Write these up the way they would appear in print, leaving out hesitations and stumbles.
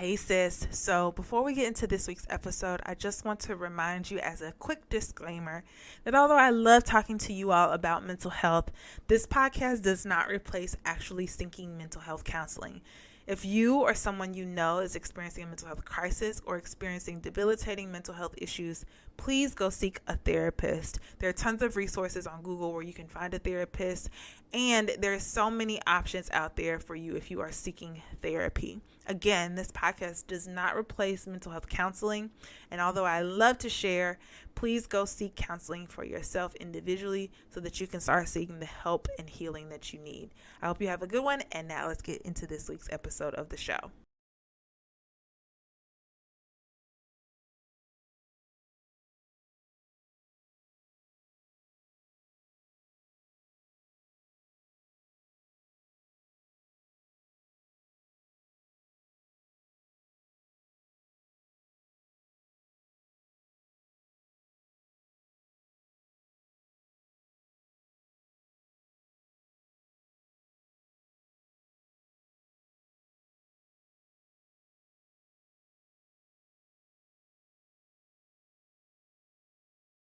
Hey sis, so before we get into this week's episode, I just want to remind you as a quick disclaimer that although I love talking to you all about mental health, this podcast does not replace actually seeking mental health counseling. If you or someone you know is experiencing a mental health crisis or experiencing debilitating mental health issues, please go seek a therapist. There are tons of resources on Google where you can find a therapist, and there's so many options out there for you if you are seeking therapy. Again, this podcast does not replace mental health counseling, and although I love to share, please go seek counseling for yourself individually so that you can start seeking the help and healing that you need. I hope you have a good one, and now let's get into this week's episode of the show.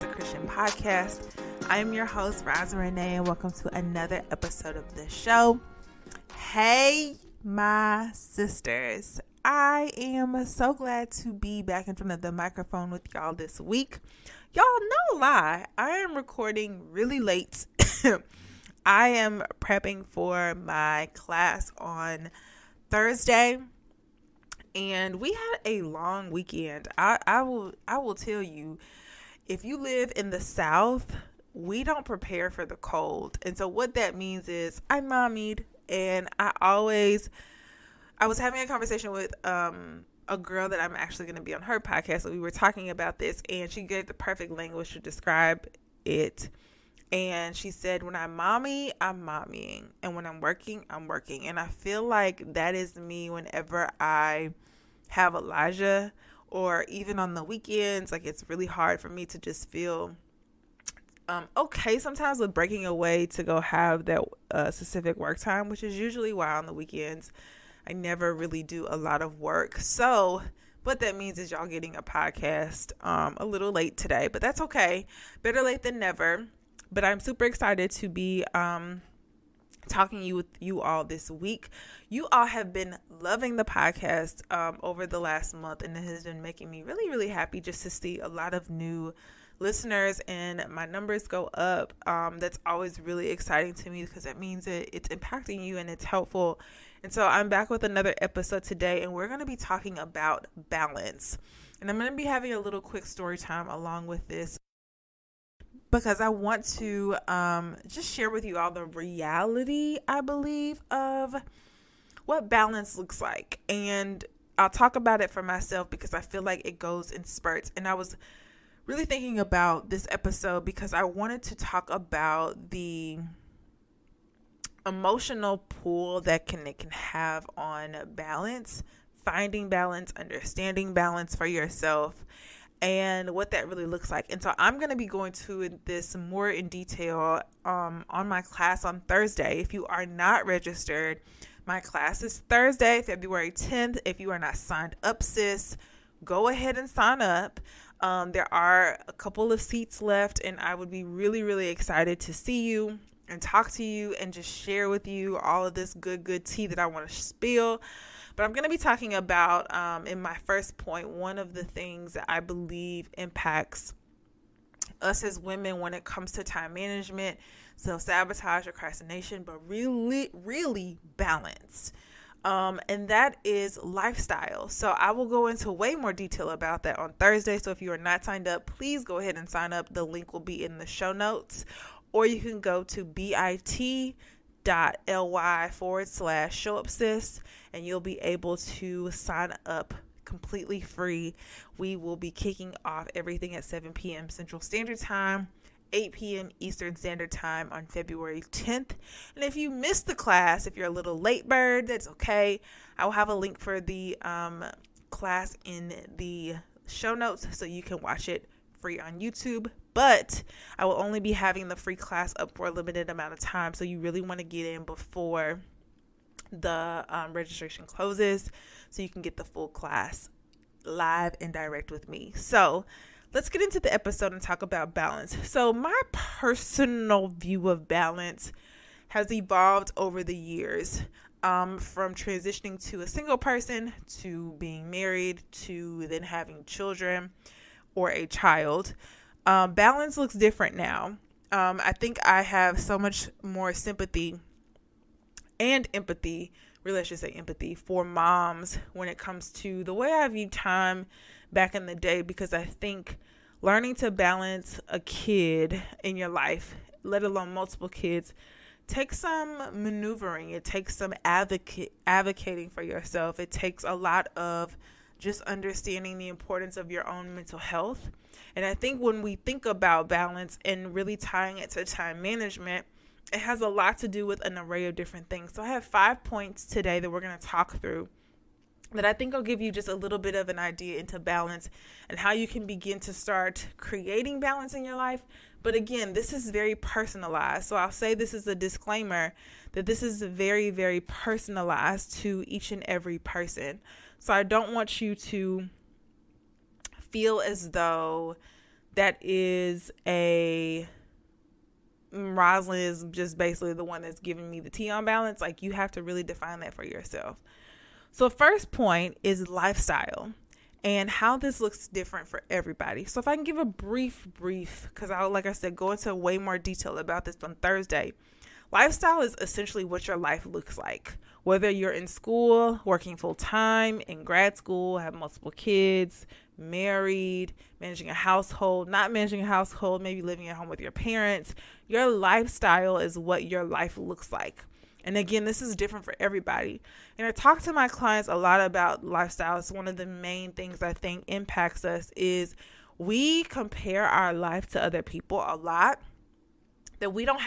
The Christian Podcast. I am your host, Roslyn, and welcome to another episode of the show. Hey, my sisters. I am so glad to be back in front of the microphone with y'all this week. Y'all, no lie, I am recording really late. I am prepping for my class on Thursday, and we had a long weekend. I will tell you, if you live in the South, we don't prepare for the cold. And so what that means is I mommied, and I was having a conversation with a girl that I'm actually going to be on her podcast. So we were talking about this, and she gave the perfect language to describe it. And she said, when I mommy, I'm mommying. And when I'm working, I'm working. And I feel like that is me whenever I have Elijah, or even on the weekends. Like, it's really hard for me to just feel okay sometimes with breaking away to go have that specific work time, which is usually why on the weekends I never really do a lot of work. So what that means is y'all getting a podcast a little late today, but that's okay. Better late than never. But I'm super excited to be talking with you all this week. You all have been loving the podcast over the last month, and it has been making me really, really happy just to see a lot of new listeners and my numbers go up. That's always really exciting to me because it means that it's impacting you and it's helpful. And so I'm back with another episode today, and we're going to be talking about balance. And I'm going to be having a little quick story time along with this, because I want to just share with you all the reality, I believe, of what balance looks like. And I'll talk about it for myself because I feel like it goes in spurts. And I was really thinking about this episode because I wanted to talk about the emotional pull that it can have on balance, finding balance, understanding balance for yourself, and what that really looks like. And so I'm going to be going to this more in detail on my class on Thursday. If you are not registered, my class is Thursday, February 10th. If you are not signed up, sis, go ahead and sign up. There are a couple of seats left, and I would be really, really excited to see you and talk to you and just share with you all of this good tea that I want to spill. But I'm going to be talking about, in my first point, one of the things that I believe impacts us as women when it comes to time management, self-sabotage, procrastination, but really balance. And that is lifestyle. So I will go into way more detail about that on Thursday. So if you are not signed up, please go ahead and sign up. The link will be in the show notes, or you can go to bit.ly/showupsis, and you'll be able to sign up completely free. We will be kicking off everything at 7 p.m. Central Standard Time, 8 p.m. Eastern Standard Time on February 10th. And if you missed the class, if you're a little late bird, that's okay. I will have a link for the class in the show notes so you can watch it free on YouTube. But I will only be having the free class up for a limited amount of time, so you really want to get in before the registration closes so you can get the full class live and direct with me. So let's get into the episode and talk about balance. So my personal view of balance has evolved over the years, from transitioning to a single person to being married to then having children or a child. Balance looks different now. I think I have so much more sympathy and empathy, really I should say empathy, for moms when it comes to the way I viewed time back in the day, because I think learning to balance a kid in your life, let alone multiple kids, takes some maneuvering. It takes some advocating for yourself. It takes a lot of just understanding the importance of your own mental health. And I think when we think about balance and really tying it to time management, it has a lot to do with an array of different things. So I have 5 points today that we're going to talk through that I think will give you just a little bit of an idea into balance and how you can begin to start creating balance in your life. But again, this is very personalized. So I'll say this is a disclaimer that this is very, very personalized to each and every person. So I don't want you to feel as though that is Roslyn is just basically the one that's giving me the tea on balance. Like, you have to really define that for yourself. So first point is lifestyle and how this looks different for everybody. So if I can give a brief, because I'll, like I said, go into way more detail about this on Thursday. Lifestyle is essentially what your life looks like. Whether you're in school, working full time, in grad school, have multiple kids, married, managing a household, not managing a household, maybe living at home with your parents. Your lifestyle is what your life looks like. And again, this is different for everybody. And I talk to my clients a lot about lifestyle. It's one of the main things I think impacts us is we compare our life to other people a lot. That we don't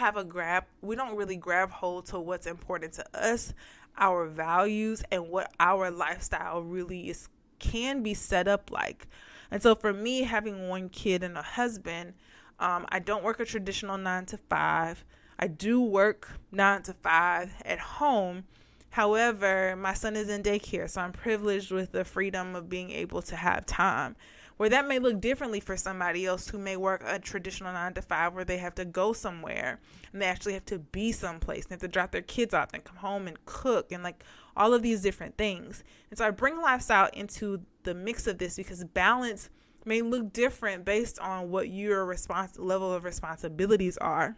really grab hold to what's important to us, our values, and what our lifestyle really can be set up like. And so for me, having one kid and a husband, I don't work a traditional 9 to 5. I do work 9 to 5 at home. However, my son is in daycare, so I'm privileged with the freedom of being able to have time. Where that may look differently for somebody else who may work a traditional 9 to 5 where they have to go somewhere and they actually have to be someplace. They have to drop their kids off and come home and cook and like all of these different things. And so I bring lifestyle into the mix of this because balance may look different based on what your level of responsibilities are.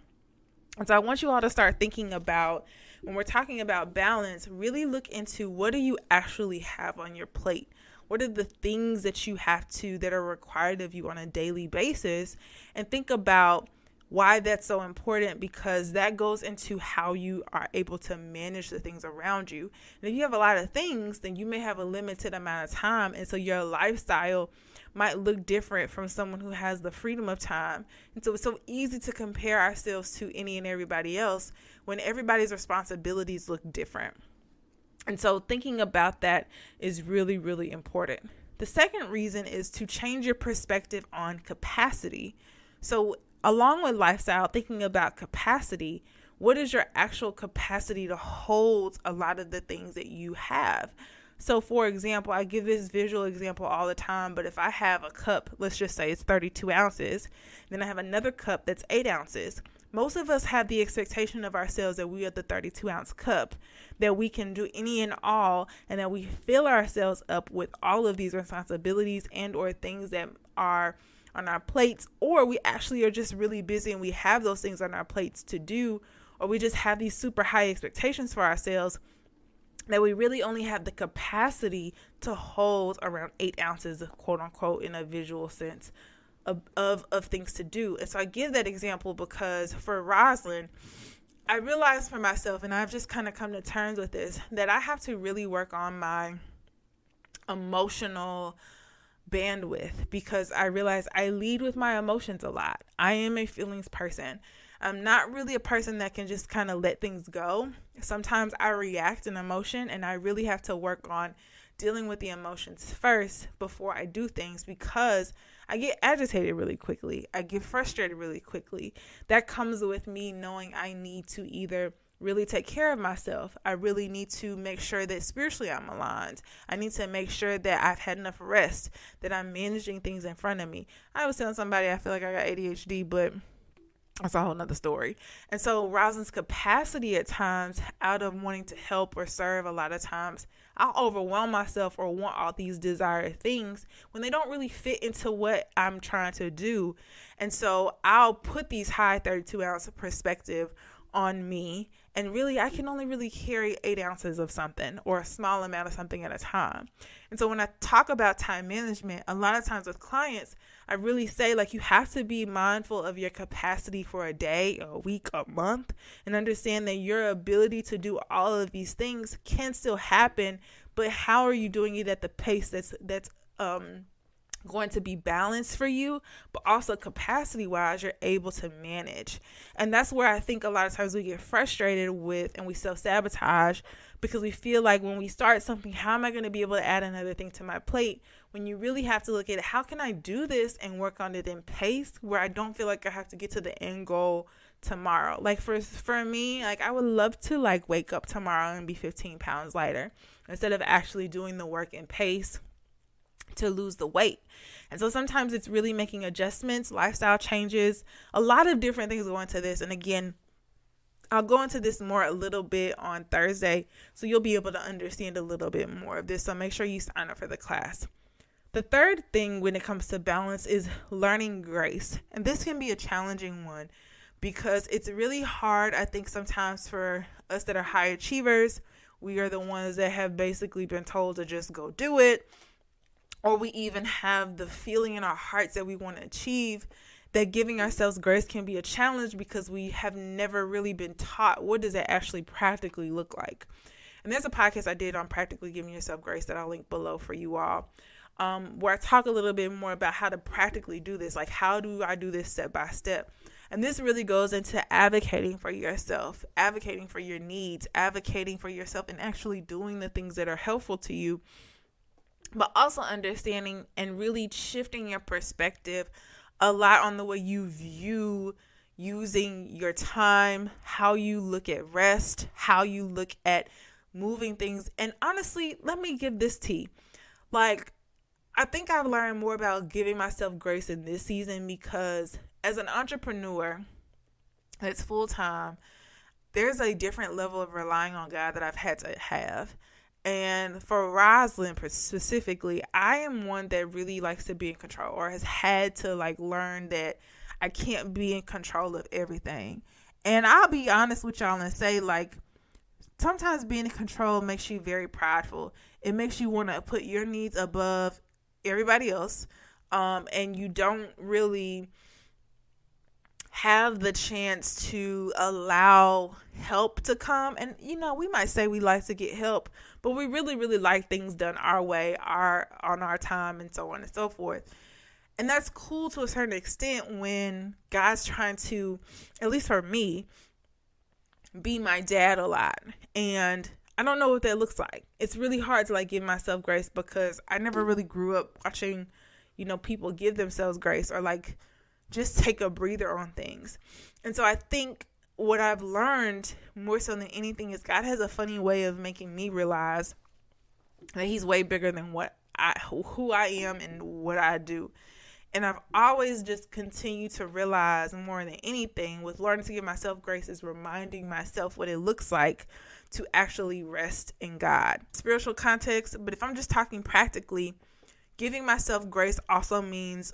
And so I want you all to start thinking about, when we're talking about balance, really look into what do you actually have on your plate? What are the things that you have that are required of you on a daily basis? And think about why that's so important, because that goes into how you are able to manage the things around you. And if you have a lot of things, then you may have a limited amount of time. And so your lifestyle might look different from someone who has the freedom of time. And so it's so easy to compare ourselves to any and everybody else when everybody's responsibilities look different. And so thinking about that is really, really important. The second reason is to change your perspective on capacity. So along with lifestyle, thinking about capacity, what is your actual capacity to hold a lot of the things that you have? So for example, I give this visual example all the time, but if I have a cup, let's just say it's 32 ounces, then I have another cup that's 8 ounces. Most of us have the expectation of ourselves that we are the 32 ounce cup, that we can do any and all, and that we fill ourselves up with all of these responsibilities and or things that are on our plates, or we actually are just really busy and we have those things on our plates to do, or we just have these super high expectations for ourselves that we really only have the capacity to hold around 8 ounces, quote unquote, in a visual sense of things to do. And so I give that example because for Roslyn, I realized for myself, and I've just kind of come to terms with this, that I have to really work on my emotional bandwidth, because I realize I lead with my emotions a lot. I am a feelings person. I'm not really a person that can just kind of let things go. Sometimes I react in emotion, and I really have to work on dealing with the emotions first before I do things, because I get agitated really quickly. I get frustrated really quickly. That comes with me knowing I need to either really take care of myself. I really need to make sure that spiritually I'm aligned. I need to make sure that I've had enough rest, that I'm managing things in front of me. I was telling somebody I feel like I got ADHD, but that's a whole nother story. And so Roslyn's capacity at times, out of wanting to help or serve, a lot of times I'll overwhelm myself or want all these desired things when they don't really fit into what I'm trying to do. And so I'll put these high 32 ounce perspective on me, and really I can only really carry 8 ounces of something or a small amount of something at a time. And so when I talk about time management, a lot of times with clients, I really say, like, you have to be mindful of your capacity for a day, a week, a month, and understand that your ability to do all of these things can still happen, but how are you doing it at the pace that's going to be balanced for you, but also capacity wise, you're able to manage. And that's where I think a lot of times we get frustrated with and we self-sabotage, because we feel like when we start something, how am I going to be able to add another thing to my plate? When you really have to look at it, how can I do this and work on it in pace where I don't feel like I have to get to the end goal tomorrow? Like for me, like I would love to like wake up tomorrow and be 15 pounds lighter instead of actually doing the work in pace to lose the weight. And so sometimes it's really making adjustments, lifestyle changes, a lot of different things go into this. And again, I'll go into this more a little bit on Thursday, so you'll be able to understand a little bit more of this. So make sure you sign up for the class. The third thing when it comes to balance is learning grace. And this can be a challenging one because it's really hard, I think, sometimes for us that are high achievers. We are the ones that have basically been told to just go do it. Or we even have the feeling in our hearts that we want to achieve, that giving ourselves grace can be a challenge because we have never really been taught what does that actually practically look like. And there's a podcast I did on practically giving yourself grace that I'll link below for you all, where I talk a little bit more about how to practically do this. Like, how do I do this step by step? And this really goes into advocating for yourself, advocating for your needs, advocating for yourself, and actually doing the things that are helpful to you, but also understanding and really shifting your perspective a lot on the way you view using your time, how you look at rest, how you look at moving things. And honestly, let me give this tea. Like, I think I've learned more about giving myself grace in this season because as an entrepreneur that's full time, there's a different level of relying on God that I've had to have. And for Roslyn specifically, I am one that really likes to be in control, or has had to like learn that I can't be in control of everything. And I'll be honest with y'all and say, like, sometimes being in control makes you very prideful. It makes you want to put your needs above everybody else. And you don't really have the chance to allow help to come. And, you know, we might say we like to get help, but we really, really like things done our way, on our time, and so on and so forth. And that's cool to a certain extent when God's trying to, at least for me, be my dad a lot. And I don't know what that looks like. It's really hard to like give myself grace because I never really grew up watching, you know, people give themselves grace or like just take a breather on things. And so I think what I've learned more so than anything is God has a funny way of making me realize that he's way bigger than who I am and what I do. And I've always just continued to realize more than anything with learning to give myself grace is reminding myself what it looks like to actually rest in God. Spiritual context, but if I'm just talking practically, giving myself grace also means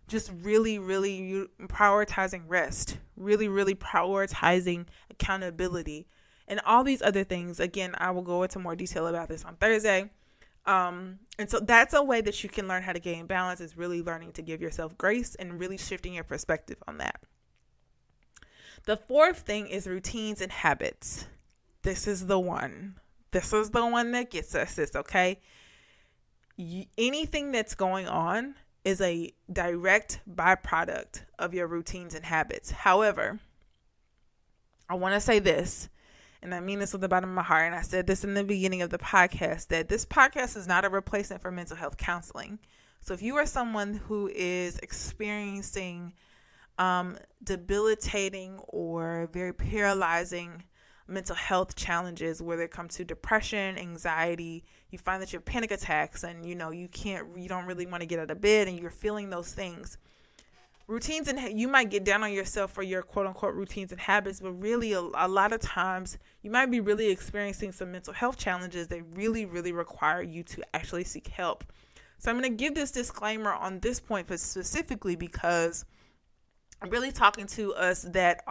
just really, really prioritizing rest, really, really prioritizing accountability, and all these other things. Again, I will go into more detail about this on Thursday. And so that's a way that you can learn how to gain balance, is really learning to give yourself grace and really shifting your perspective on that. The fourth thing is routines and habits. This is the one. This is the one that gets us, sis, okay? Anything that's going on is a direct byproduct of your routines and habits. However, I want to say this, and I mean this with the bottom of my heart, and I said this in the beginning of the podcast, that this podcast is not a replacement for mental health counseling. So if you are someone who is experiencing debilitating or very paralyzing mental health challenges, whether it comes to depression, anxiety. You find that you have panic attacks and you don't really want to get out of bed and you're feeling those things. Routines, and you might get down on yourself for your quote unquote routines and habits, but really a lot of times you might be really experiencing some mental health challenges that really, really require you to actually seek help. So I'm going to give this disclaimer on this point specifically because I'm really talking to us that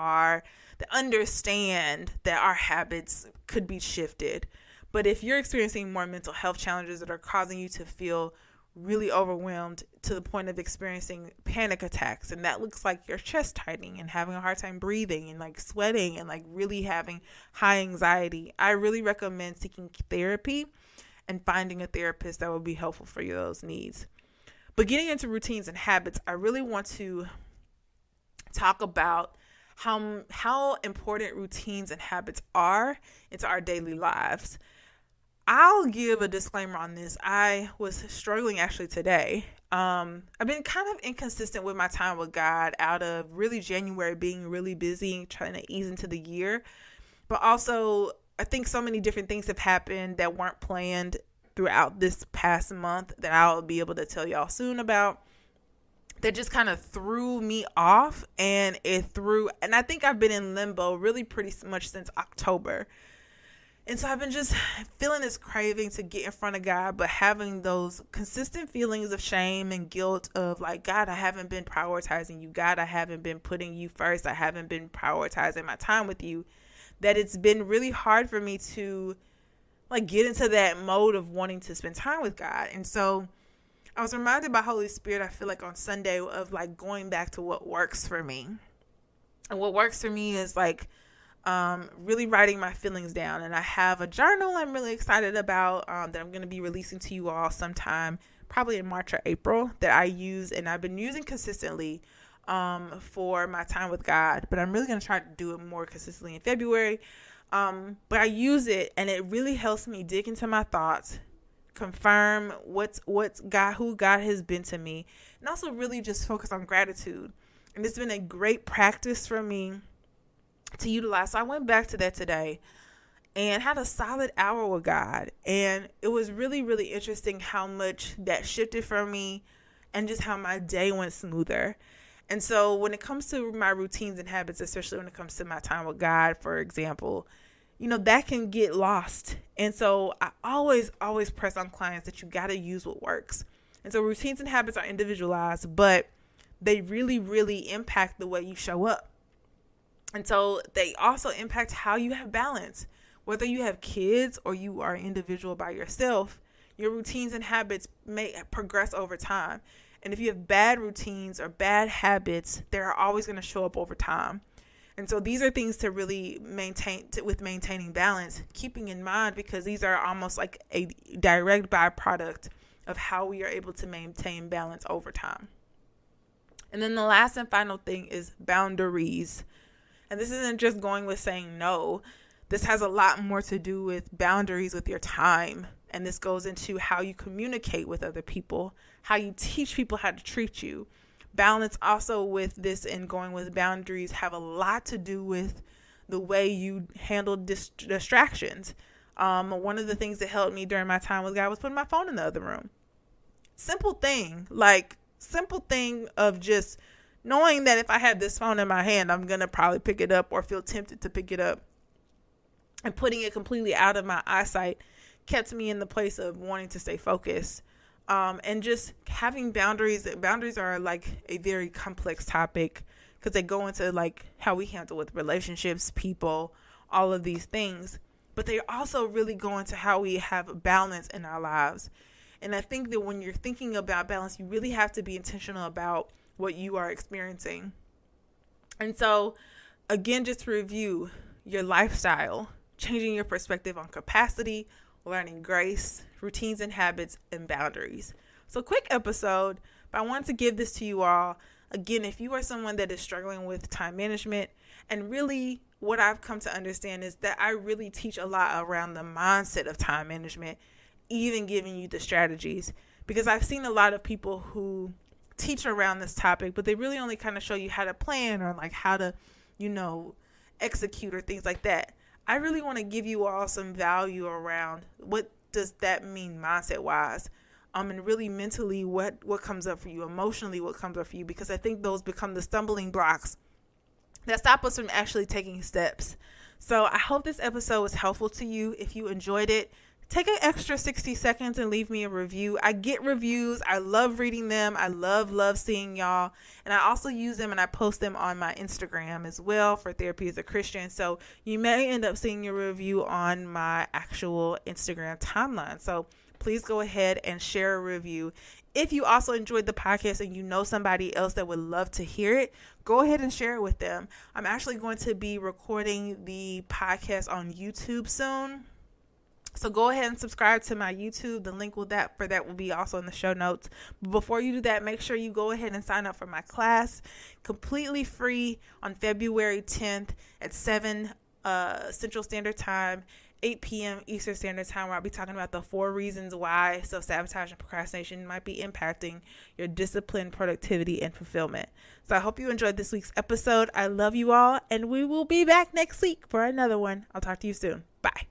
understand that our habits could be shifted. But if you're experiencing more mental health challenges that are causing you to feel really overwhelmed to the point of experiencing panic attacks, and that looks like your chest tightening and having a hard time breathing and like sweating and like really having high anxiety, I really recommend seeking therapy and finding a therapist that will be helpful for those needs. But getting into routines and habits, I really want to talk about how important routines and habits are into our daily lives. I'll give a disclaimer on this. I was struggling actually today. I've been kind of inconsistent with my time with God out of really January being really busy trying to ease into the year. But also, I think so many different things have happened that weren't planned throughout this past month that I'll be able to tell y'all soon about, that just kind of threw me off, and I think I've been in limbo really pretty much since October. And so I've been just feeling this craving to get in front of God, but having those consistent feelings of shame and guilt of like, God, I haven't been prioritizing you. God, I haven't been putting you first. I haven't been prioritizing my time with you. That it's been really hard for me to like get into that mode of wanting to spend time with God. And so I was reminded by Holy Spirit, I feel like on Sunday, of like going back to what works for me. And what works for me is like really writing my feelings down. And I have a journal I'm really excited about that I'm going to be releasing to you all sometime, probably in March or April, that I use and I've been using consistently for my time with God. But I'm really going to try to do it more consistently in February. But I use it and it really helps me dig into my thoughts, confirm who God has been to me, and also really just focus on gratitude. And it's been a great practice for me to utilize. So I went back to that today and had a solid hour with God. And it was really, really interesting how much that shifted for me and just how my day went smoother. And so when it comes to my routines and habits, especially when it comes to my time with God, for example, that can get lost. And so I always press on clients that you got to use what works. And so routines and habits are individualized, but they really, really impact the way you show up. And so they also impact how you have balance. Whether you have kids or you are an individual by yourself, your routines and habits may progress over time. And if you have bad routines or bad habits, they're always going to show up over time. And so these are things to really maintain with maintaining balance, keeping in mind, because these are almost like a direct byproduct of how we are able to maintain balance over time. And then the last and final thing is boundaries. And this isn't just going with saying no. This has a lot more to do with boundaries with your time. And this goes into how you communicate with other people, how you teach people how to treat you. Balance also with this and going with boundaries have a lot to do with the way you handle distractions. One of the things that helped me during my time with God was putting my phone in the other room. Simple thing of just knowing that if I have this phone in my hand, I'm going to probably pick it up or feel tempted to pick it up. And putting it completely out of my eyesight kept me in the place of wanting to stay focused. And just having boundaries. Boundaries are like a very complex topic because they go into like how we handle with relationships, people, all of these things. But they also really go into how we have balance in our lives. And I think that when you're thinking about balance, you really have to be intentional about what you are experiencing. And so, again, just to review your lifestyle, changing your perspective on capacity, learning grace, routines and habits, and boundaries. So quick episode, but I wanted to give this to you all. Again, if you are someone that is struggling with time management, and really what I've come to understand is that I really teach a lot around the mindset of time management, even giving you the strategies, because I've seen a lot of people who teach around this topic, but they really only kind of show you how to plan or like how to, execute or things like that. I really want to give you all some value around what does that mean mindset wise. And really mentally what comes up for you, emotionally what comes up for you, because I think those become the stumbling blocks that stop us from actually taking steps. So I hope this episode was helpful to you. If you enjoyed it, take an extra 60 seconds and leave me a review. I get reviews. I love reading them. I love seeing y'all. And I also use them and I post them on my Instagram as well for Therapy as a Christian. So you may end up seeing your review on my actual Instagram timeline. So please go ahead and share a review. If you also enjoyed the podcast and you know somebody else that would love to hear it, go ahead and share it with them. I'm actually going to be recording the podcast on YouTube soon. So go ahead and subscribe to my YouTube. The link for that will be also in the show notes. But before you do that, make sure you go ahead and sign up for my class, completely free, on February 10th at 7 Central Standard Time, 8 p.m. Eastern Standard Time, where I'll be talking about the 4 reasons why self-sabotage and procrastination might be impacting your discipline, productivity, and fulfillment. So I hope you enjoyed this week's episode. I love you all, and we will be back next week for another one. I'll talk to you soon. Bye.